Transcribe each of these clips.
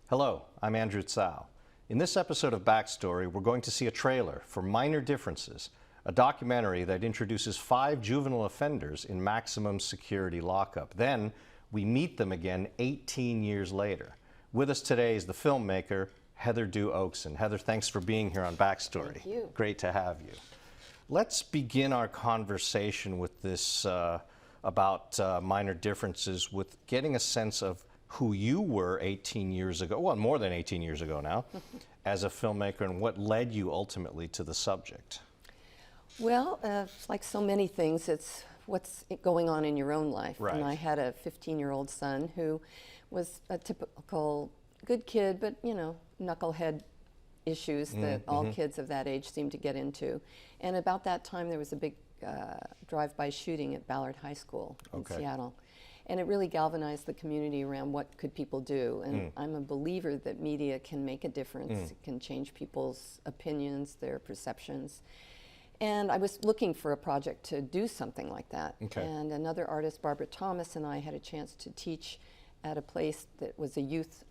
Hello, I'm Andrew Tsao. In this episode of Backstory, we're going to see a trailer for Minor Differences, a documentary that introduces 5 juvenile offenders in maximum security lockup. Then we meet them again 18 years later. With us today is the filmmaker Heather Dew Oaksen. Heather, thanks for being here on Backstory. Thank you. Great to have you. Let's begin our conversation with this about minor differences with getting a sense of who you were 18 years ago, well, more than 18 years ago now, as a filmmaker, and what led you ultimately to the subject. Well, like so many things, it's what's going on in your own life. Right. And I had a 15-year-old son who was a typical good kid, but, you know, knucklehead issues that all kids of that age seem to get into. And about that time, there was a big drive-by shooting at Ballard High School in Seattle. And it really galvanized the community around what could people do. And I'm a believer that media can make a difference. It can change people's opinions, their perceptions. And I was looking for a project to do something like that. And another artist, Barbara Thomas, and I had a chance to teach at a place that was a youth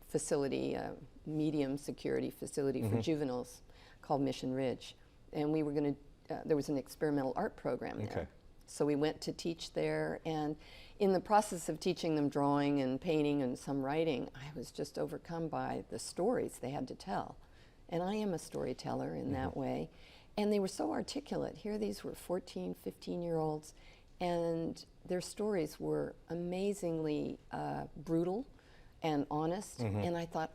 facility, a medium security facility for juveniles called Mission Ridge. And we were going to, there was an experimental art program there. So we went to teach there, and in the process of teaching them drawing and painting and some writing, I was just overcome by the stories they had to tell. And I am a storyteller in that way. And they were so articulate. Here these were 14, 15-year-olds, and their stories were amazingly brutal and honest. And I thought,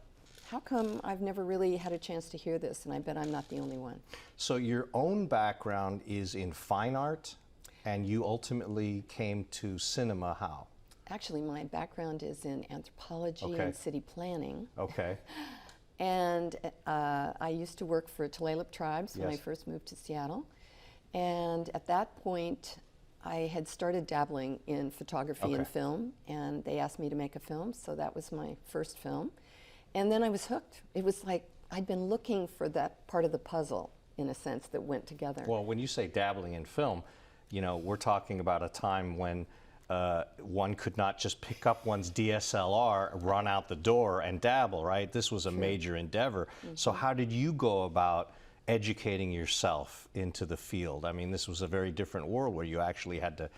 how come I've never really had a chance to hear this? And I bet I'm not the only one. So your own background is in fine art, and you ultimately came to cinema how? Actually, my background is in anthropology and city planning. And I used to work for Tulalip tribes when I first moved to Seattle. And at that point, I had started dabbling in photography and film, and they asked me to make a film, so that was my first film. And then I was hooked. It was like I'd been looking for that part of the puzzle, in a sense, that went together. Well, when you say dabbling in film, you know, we're talking about a time when one could not just pick up one's DSLR, run out the door, and dabble, right? This was a major endeavor. So how did you go about educating yourself into the field? I mean, this was a very different world where you actually had to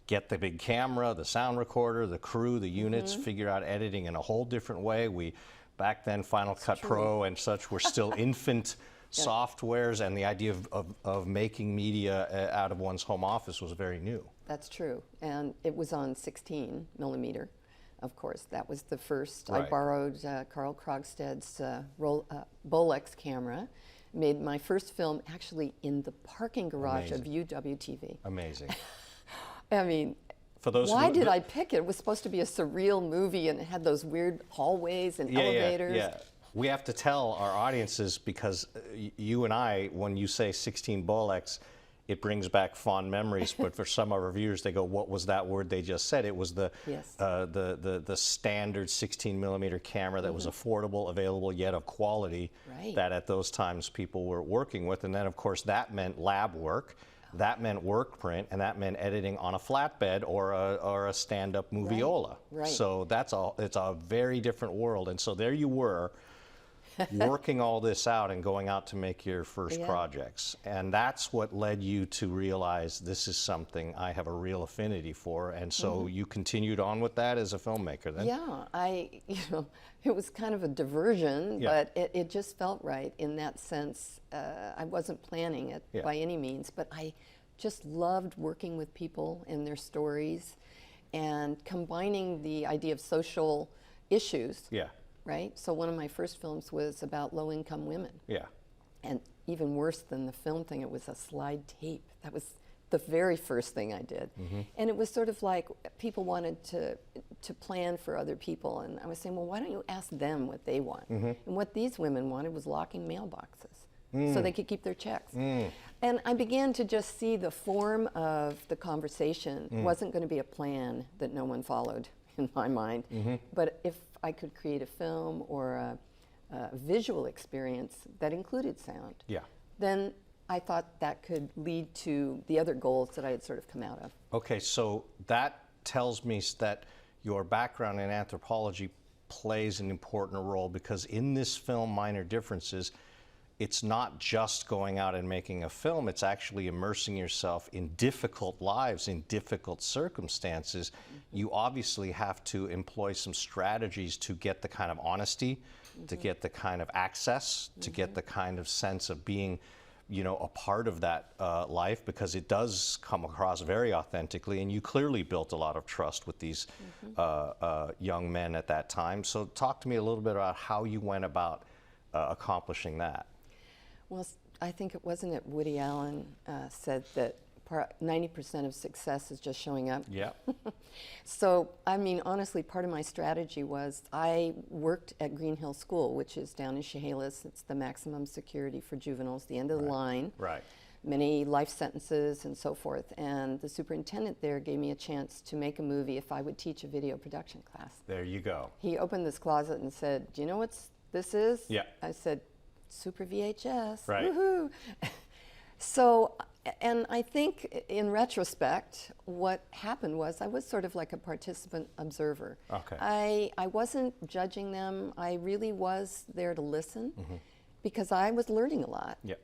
get the big camera, the sound recorder, the crew, the units, figure out editing in a whole different way. Back then, Final Cut Pro and such were still infant softwares, and the idea of making media out of one's home office was very new. That's true, and it was on 16 millimeter, of course. That was the first. Right. I borrowed Carl Krogstad's Bolex camera, made my first film actually in the parking garage of UWTV. Amazing. I mean, for those why did I pick it? It was supposed to be a surreal movie, and it had those weird hallways and elevators. We have to tell our audiences, because you and I, when you say 16 Bolex, it brings back fond memories. But for some of our viewers, they go, "What was that word they just said?" It was the standard 16 millimeter camera that was affordable, available, yet of quality that at those times people were working with. And then, of course, that meant lab work. That meant work print, and that meant editing on a flatbed or a stand-up moviola. So it's a very different world. And so there you were, working all this out and going out to make your first projects. And that's what led you to realize this is something I have a real affinity for. And so you continued on with that as a filmmaker then? Yeah, it was kind of a diversion, but it just felt right in that sense. I wasn't planning it by any means, but I just loved working with people and their stories and combining the idea of social issues. Right? So one of my first films was about low-income women. And even worse than the film thing, it was a slide tape. That was the very first thing I did. And it was sort of like people wanted to plan for other people. And I was saying, well, why don't you ask them what they want? And what these women wanted was locking mailboxes so they could keep their checks. And I began to just see the form of the conversation wasn't going to be a plan that no one followed in my mind. But if I could create a film or a visual experience that included sound, then I thought that could lead to the other goals that I had sort of come out of. Okay, so that tells me that your background in anthropology plays an important role, because in this film, Minor Differences, it's not just going out and making a film, it's actually immersing yourself in difficult lives, in difficult circumstances. You obviously have to employ some strategies to get the kind of honesty, to get the kind of access, to get the kind of sense of being, you know, a part of that life, because it does come across very authentically, and you clearly built a lot of trust with these young men at that time. So talk to me a little bit about how you went about accomplishing that. Well, I think wasn't it Woody Allen said that 90% of success is just showing up. Yeah. So, I mean, honestly, part of my strategy was I worked at Green Hill School, which is down in Chehalis. It's the maximum security for juveniles, the end of the line. Right. Many life sentences and so forth. And the superintendent there gave me a chance to make a movie if I would teach a video production class. There you go. He opened this closet and said, "Do you know what this is?" Yeah. I said, "Super VHS." Right. Woohoo. So, and I think in retrospect, what happened was I was sort of like a participant observer. Okay. I wasn't judging them. I really was there to listen because I was learning a lot. Yep.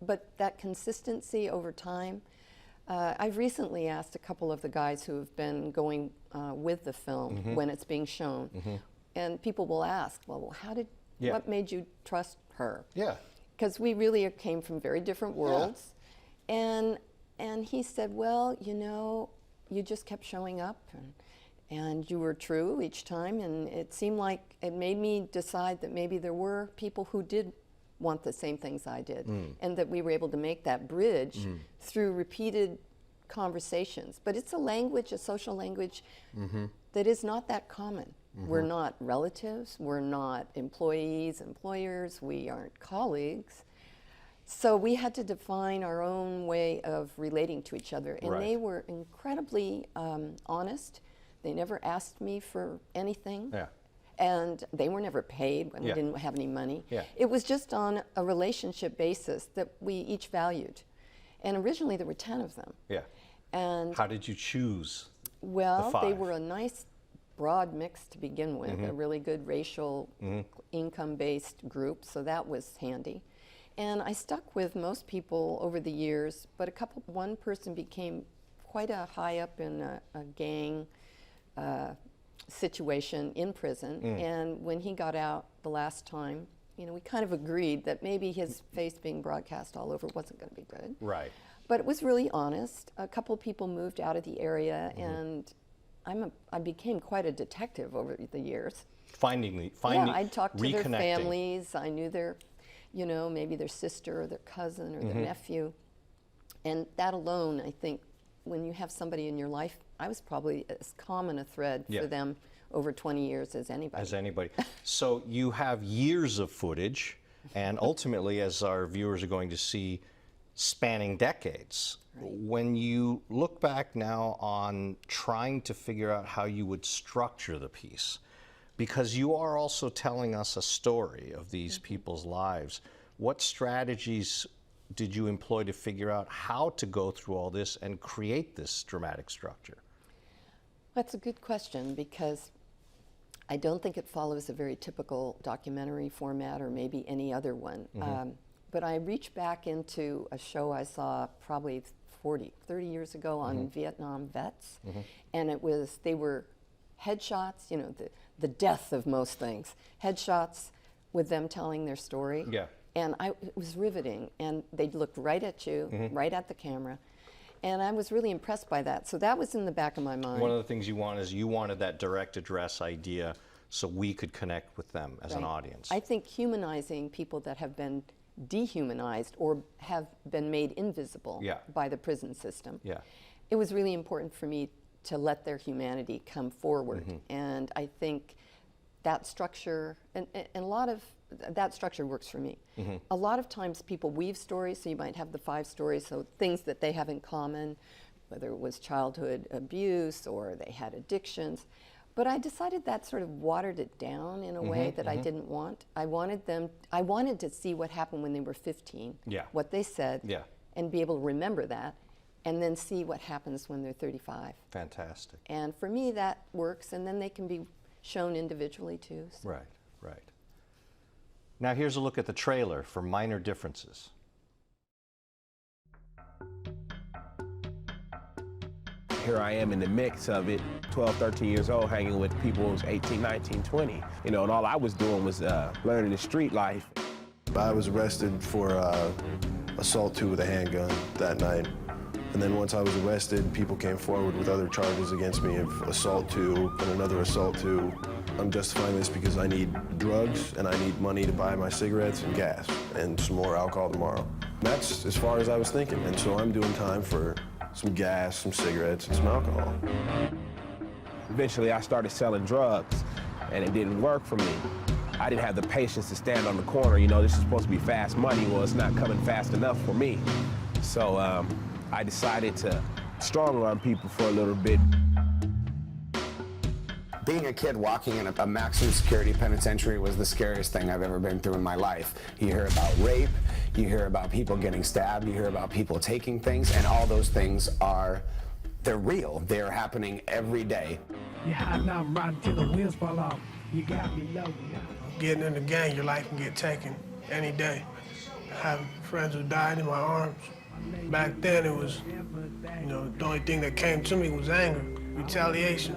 But that consistency over time, I've recently asked a couple of the guys who have been going with the film when it's being shown, and people will ask, well, what made you trust her? Yeah. Because we really came from very different worlds. And he said, well, you know, you just kept showing up, and you were true each time, and it seemed like it made me decide that maybe there were people who did want the same things I did, and that we were able to make that bridge through repeated conversations. But it's a language, a social language, that is not that common. We're not relatives, we're not employees, employers, we aren't colleagues. So we had to define our own way of relating to each other, and they were incredibly honest. They never asked me for anything. Yeah. And they were never paid when we didn't have any money. Yeah. It was just on a relationship basis that we each valued. And originally there were 10 of them. Yeah. And how did you choose? well, the they 5? were a nice broad mix to begin with, a really good racial income-based group, so that was handy. And I stuck with most people over the years, but one person became quite a high up in a gang situation in prison, and when he got out the last time, you know, we kind of agreed that maybe his face being broadcast all over wasn't going to be good. Right. But it was really honest. A couple people moved out of the area, and I became quite a detective over the years. Finding, yeah, I'd talk to their reconnecting. families. I knew their, you know, maybe their sister or their cousin or their nephew. And that alone, I think, when you have somebody in your life, I was probably as common a thread for them over 20 years as anybody. As anybody. So you have years of footage, and ultimately, as our viewers are going to see, spanning decades. Right. When you look back now on trying to figure out how you would structure the piece, because you are also telling us a story of these people's lives, what strategies did you employ to figure out how to go through all this and create this dramatic structure? That's a good question, because I don't think it follows a very typical documentary format or maybe any other one. But I reached back into a show I saw probably 30 years ago on Vietnam vets, and they were headshots, you know, the death of most things, headshots with them telling their story. Yeah. And it was riveting, and they looked right at you, right at the camera, and I was really impressed by that. So that was in the back of my mind. One of the things you want is you wanted that direct address idea so we could connect with them as an audience. I think humanizing people that have been dehumanized or have been made invisible by the prison system. Yeah. It was really important for me to let their humanity come forward, and I think that structure, and a lot of that structure works for me. A lot of times people weave stories, so you might have the 5 stories, so things that they have in common, whether it was childhood abuse or they had addictions. But I decided that sort of watered it down in a way that I didn't want. I wanted to see what happened when they were 15, what they said, and be able to remember that, and then see what happens when they're 35. Fantastic. And for me, that works, and then they can be shown individually too. So. Right, right. Now here's a look at the trailer for Minor Differences. Here I am in the mix of it, 12, 13 years old, hanging with people who was 18, 19, 20. You know, and all I was doing was learning the street life. I was arrested for assault 2 with a handgun that night. And then once I was arrested, people came forward with other charges against me of assault 2 and another assault 2. I'm justifying this because I need drugs and I need money to buy my cigarettes and gas and some more alcohol tomorrow. That's as far as I was thinking. And so I'm doing time for some gas, some cigarettes, and some alcohol. Eventually, I started selling drugs, and it didn't work for me. I didn't have the patience to stand on the corner. You know, this is supposed to be fast money. Well, it's not coming fast enough for me. So I decided to strong-arm people for a little bit. Being a kid walking in a maximum security penitentiary was the scariest thing I've ever been through in my life. You hear about rape, you hear about people getting stabbed, you hear about people taking things, and all those things they're real. They're happening every day. You have not riding till the wheels fall off. You got me low. Getting in the gang, your life can get taken any day. I have friends who died in my arms. Back then it was, you know, the only thing that came to me was anger, retaliation.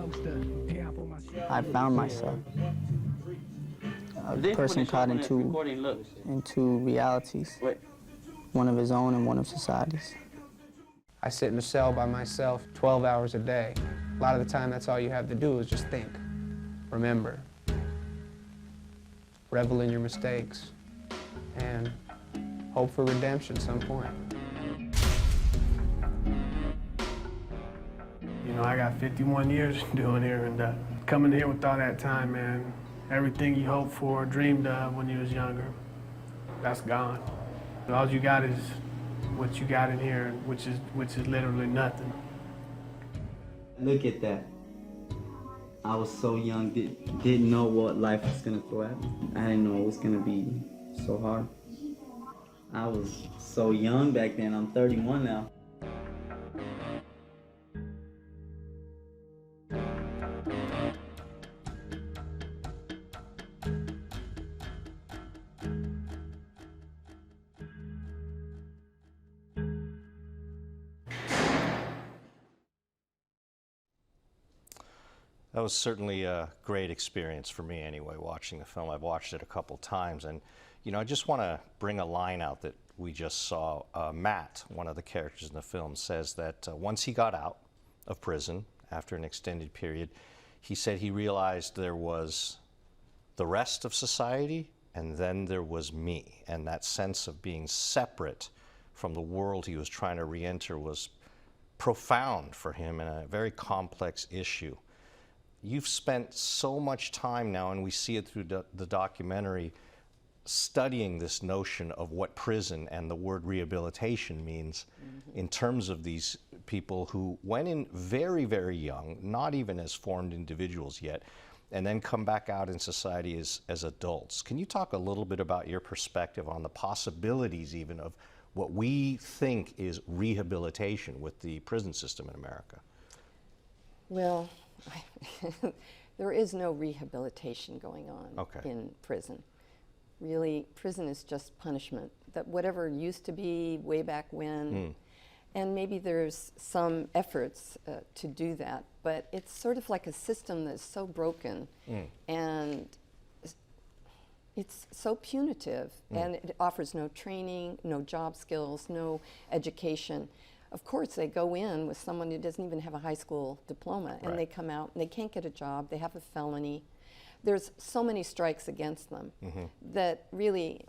I found myself a person caught into realities, one of his own and one of society's. I sit in a cell by myself 12 hours a day. A lot of the time, that's all you have to do is just think, remember, revel in your mistakes, and hope for redemption at some point. You know, I got 51 years doing here, and coming here with all that time, man, everything you hoped for, dreamed of when you was younger, that's gone. All you got is what you got in here, which is literally nothing. Look at that. I was so young, didn't know what life was gonna throw at me. I didn't know it was gonna be so hard. I was so young back then. I'm 31 now. That was certainly a great experience for me anyway, watching the film. I've watched it a couple times, and you know, I just want to bring a line out that we just saw. Matt, one of the characters in the film, says that once he got out of prison after an extended period, he said he realized there was the rest of society and then there was me, and that sense of being separate from the world he was trying to re-enter was profound for him and a very complex issue. You've spent so much time now, and we see it through the documentary, studying this notion of what prison and the word rehabilitation means in terms of these people who went in very, very young, not even as formed individuals yet, and then come back out in society as adults. Can you talk a little bit about your perspective on the possibilities even of what we think is rehabilitation with the prison system in America? Well, there is no rehabilitation going on in prison. Really, prison is just punishment. That whatever used to be way back when, and maybe there's some efforts to do that, but it's sort of like a system that's so broken and it's so punitive, and it offers no training, no job skills, no education. Of course, they go in with someone who doesn't even have a high school diploma, and they come out and they can't get a job, they have a felony. There's so many strikes against them that really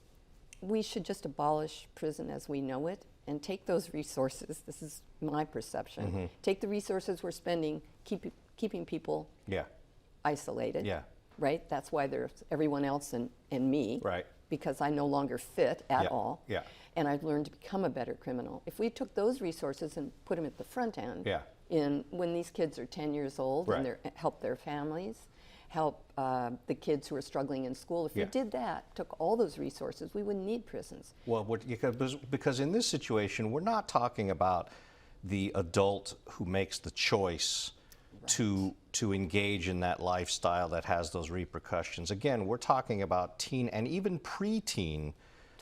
we should just abolish prison as we know it and take those resources, this is my perception, take the resources we're spending keeping people isolated, right? That's why there's everyone else and me, because I no longer fit at all. And I've learned to become a better criminal. If we took those resources and put them at the front end, in when these kids are 10 years old and help their families, help the kids who are struggling in school, if we did that, took all those resources, we wouldn't need prisons. Well, because in this situation, we're not talking about the adult who makes the choice to engage in that lifestyle that has those repercussions. Again, we're talking about teen and even preteen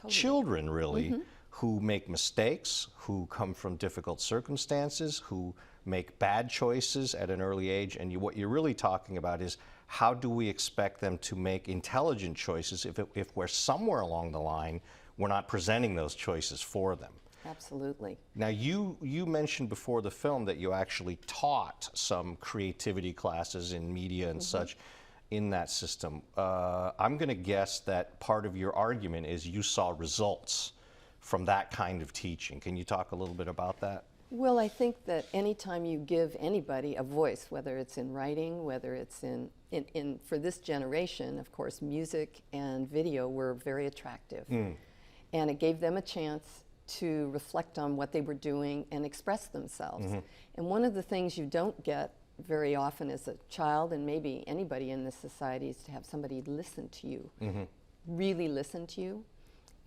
children, really, who make mistakes, who come from difficult circumstances, who make bad choices at an early age. And what you're really talking about is, how do we expect them to make intelligent choices if we're somewhere along the line, we're not presenting those choices for them? Absolutely. Now, you mentioned before the film that you actually taught some creativity classes in media and such in that system. I'm going to guess that part of your argument is you saw results from that kind of teaching. Can you talk a little bit about that? Well, I think that anytime you give anybody a voice, whether it's in writing, whether it's in for this generation, of course, music and video were very attractive. And it gave them a chance to reflect on what they were doing and express themselves. And one of the things you don't get very often as a child, and maybe anybody in this society, is to have somebody listen to you, really listen to you.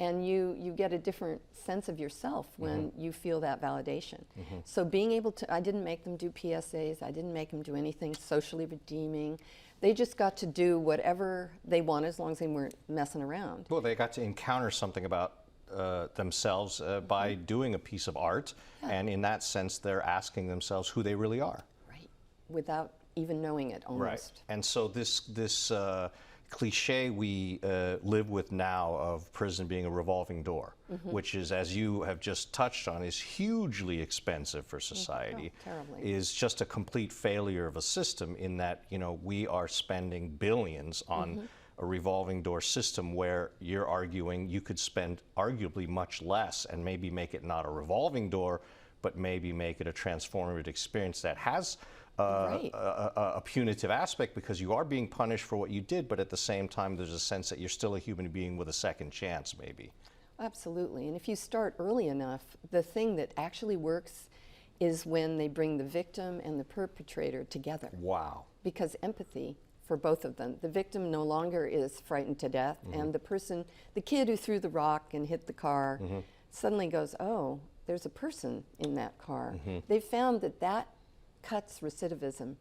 And you get a different sense of yourself when you feel that validation. So being able to, I didn't make them do PSAs, I didn't make them do anything socially redeeming. They just got to do whatever they wanted as long as they weren't messing around. Well, they got to encounter something about themselves by doing a piece of art, and in that sense, they're asking themselves who they really are. Right, without even knowing it almost. Right, and so this cliche we live with now of prison being a revolving door, which is, as you have just touched on, is hugely expensive for society, is just a complete failure of a system in that, you know, we are spending billions on a revolving door system where you're arguing you could spend arguably much less and maybe make it not a revolving door, but maybe make it a transformative experience that has a punitive aspect, because you are being punished for what you did, but at the same time there's a sense that you're still a human being with a second chance, maybe. Absolutely, and if you start early enough, the thing that actually works is when they bring the victim and the perpetrator together. Wow. Because empathy for both of them. The victim no longer is frightened to death, and the kid who threw the rock and hit the car suddenly goes, oh, there's a person in that car. They found that cuts recidivism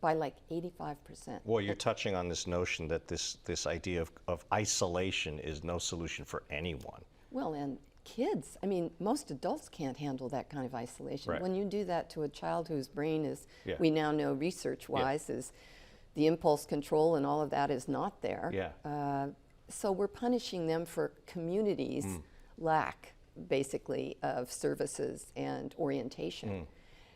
by like 85%. Well, you're touching on this notion that this idea of isolation is no solution for anyone. Well, and kids, I mean, most adults can't handle that kind of isolation. Right. When you do that to a child whose brain is, we now know research-wise, is the impulse control and all of that is not there. So we're punishing them for communities' lack, basically, of services and orientation.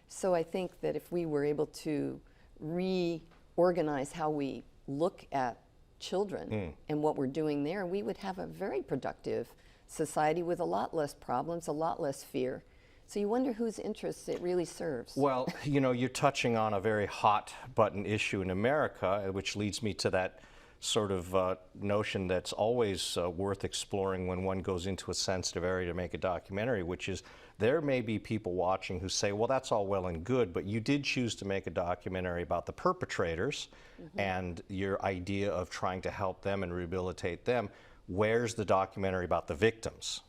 So I think that if we were able to reorganize how we look at children and what we're doing there, we would have a very productive society with a lot less problems, a lot less fear. So you wonder whose interests it really serves. Well, you know, you're touching on a very hot button issue in America, which leads me to that sort of notion that's always worth exploring when one goes into a sensitive area to make a documentary, which is there may be people watching who say, well, that's all well and good, but you did choose to make a documentary about the perpetrators and your idea of trying to help them and rehabilitate them. Where's the documentary about the victims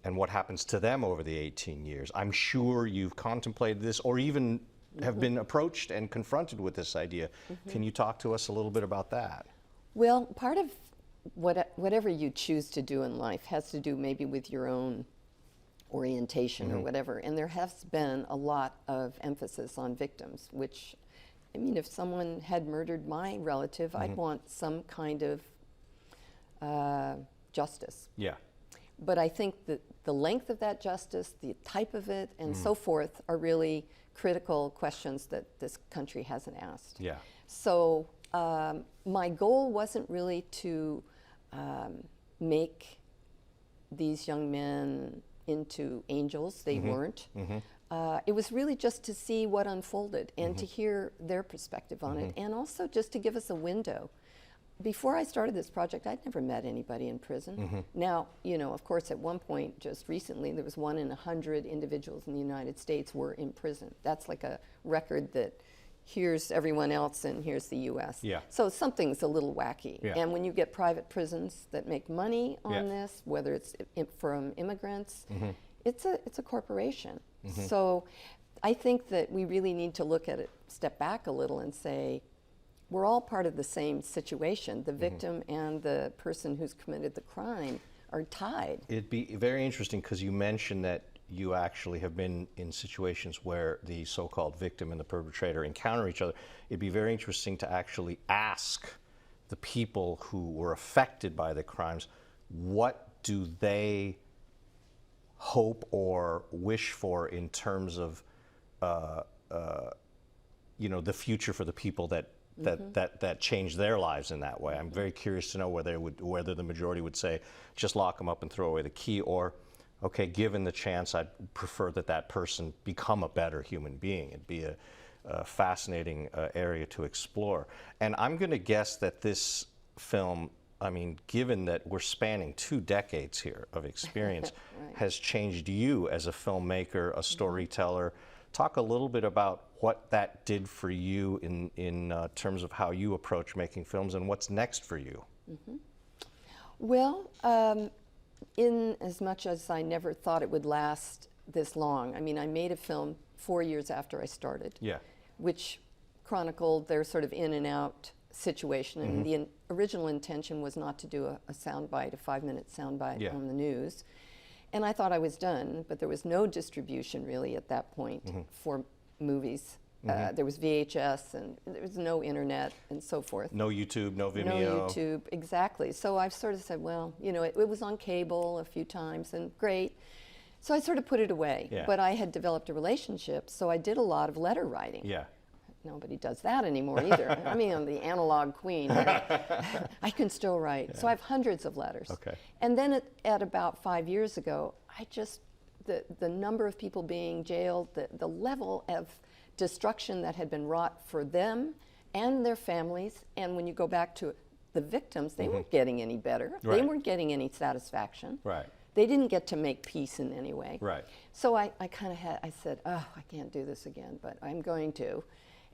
and what happens to them over the 18 years? I'm sure you've contemplated this or even have been approached and confronted with this idea. Can you talk to us a little bit about that? Well, part of whatever you choose to do in life has to do maybe with your own orientation or whatever, and there has been a lot of emphasis on victims, which, I mean, if someone had murdered my relative, I'd want some kind of justice. But I think that the length of that justice, the type of it, and so forth are really critical questions that this country hasn't asked. So my goal wasn't really to make these young men into angels. They weren't. It was really just to see what unfolded and to hear their perspective on it, and also just to give us a window. Before I started this project, I'd never met anybody in prison. Now, you know, of course, at one point, just recently, there was 1 in 100 individuals in the United States were in prison. That's like a record that here's everyone else and here's the U.S. So something's a little wacky. And when you get private prisons that make money on this, whether it's from immigrants, it's a corporation. So I think that we really need to look at it, step back a little and say, we're all part of the same situation. The victim and the person who's committed the crime are tied. It'd be very interesting because you mentioned that you actually have been in situations where the so-called victim and the perpetrator encounter each other. It'd be very interesting to actually ask the people who were affected by the crimes, what do they hope or wish for in terms of you know, the future for the people that changed their lives in that way. I'm very curious to know whether the majority would say, just lock them up and throw away the key, or, okay, given the chance, I'd prefer that person become a better human being. It'd be a fascinating area to explore. And I'm going to guess that this film, I mean, given that we're spanning 2 decades here of experience, Right. has changed you as a filmmaker, a storyteller. Talk a little bit about what that did for you in terms of how you approach making films and what's next for you. Well, in as much as I never thought it would last this long, I mean, I made a film 4 years after I started, Yeah. which chronicled their sort of in and out situation. And the original intention was not to do a soundbite, a 5-minute soundbite Yeah. on the news. And I thought I was done, but there was no distribution really at that point for movies. There was VHS and there was no internet and so forth. No YouTube, no Vimeo. No YouTube, exactly. So I've sort of said, well, you know, it was on cable a few times and great. So I sort of put it away. Yeah. But I had developed a relationship, so I did a lot of letter writing. Yeah. Nobody does that anymore either. I mean, I'm the analog queen. I can still write. Yeah. So I have hundreds of letters. Okay. And then at about 5 years ago, the number of people being jailed, the level of destruction that had been wrought for them and their families, and when you go back to the victims, they weren't getting any better. Right. They weren't getting any satisfaction. Right. They didn't get to make peace in any way. Right. So I kind of I said, oh, I can't do this again, but I'm going to.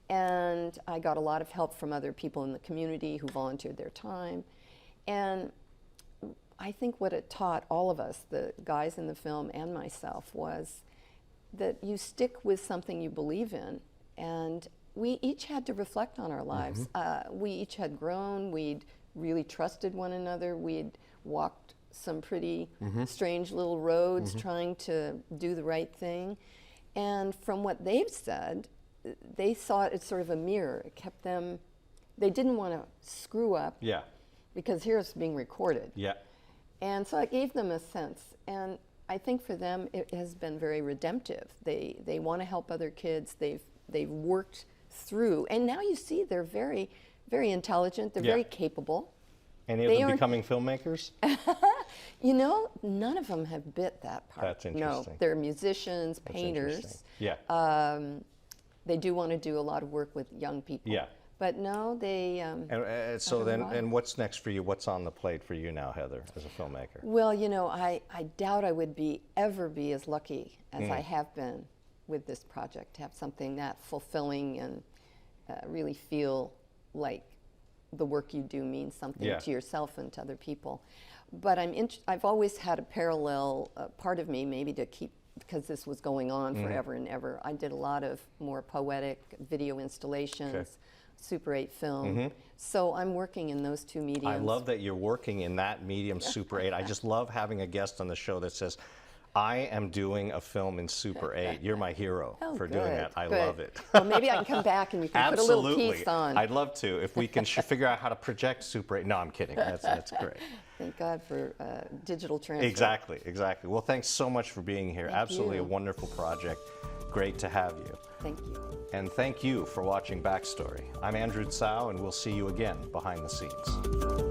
And I got a lot of help from other people in the community who volunteered their time. And I think what it taught all of us, the guys in the film and myself, was that you stick with something you believe in. And we each had to reflect on our lives. We each had grown. We'd really trusted one another. We'd walked some pretty strange little roads trying to do the right thing. And from what they've said, they saw it as sort of a mirror. It kept them, they didn't want to screw up. Yeah. Because here it's being recorded. Yeah. And so I gave them a sense. And I think for them it has been very redemptive. They want to help other kids. They've worked through. And now you see they're very, very intelligent. They're very capable. Any of them becoming filmmakers? You know, none of them have bit that part. That's interesting. No, they're musicians, painters. Yeah. They do want to do a lot of work with young people. Yeah. But no, they. So then, and what's next for you? What's on the plate for you now, Heather, as a filmmaker? Well, you know, I doubt I would ever be as lucky as I have been with this project, to have something that fulfilling and really feel like the work you do means something to yourself and to other people. But I've always had a parallel part of me, maybe to keep, because this was going on forever and ever. I did a lot of more poetic video installations, Super 8 film. So I'm working in those two mediums. I love that you're working in that medium, Super 8. I just love having a guest on the show that says, I am doing a film in Super 8. You're my hero for doing that. I love it. Well, maybe I can come back and you can put a little piece on. I'd love to, if we can figure out how to project Super 8. No, I'm kidding. That's great. Thank God for digital transfer. Exactly, exactly. Well, thanks so much for being here. Thank Absolutely you. A wonderful project. Great to have you. Thank you. And thank you for watching Backstory. I'm Andrew Tsao, and we'll see you again behind the scenes.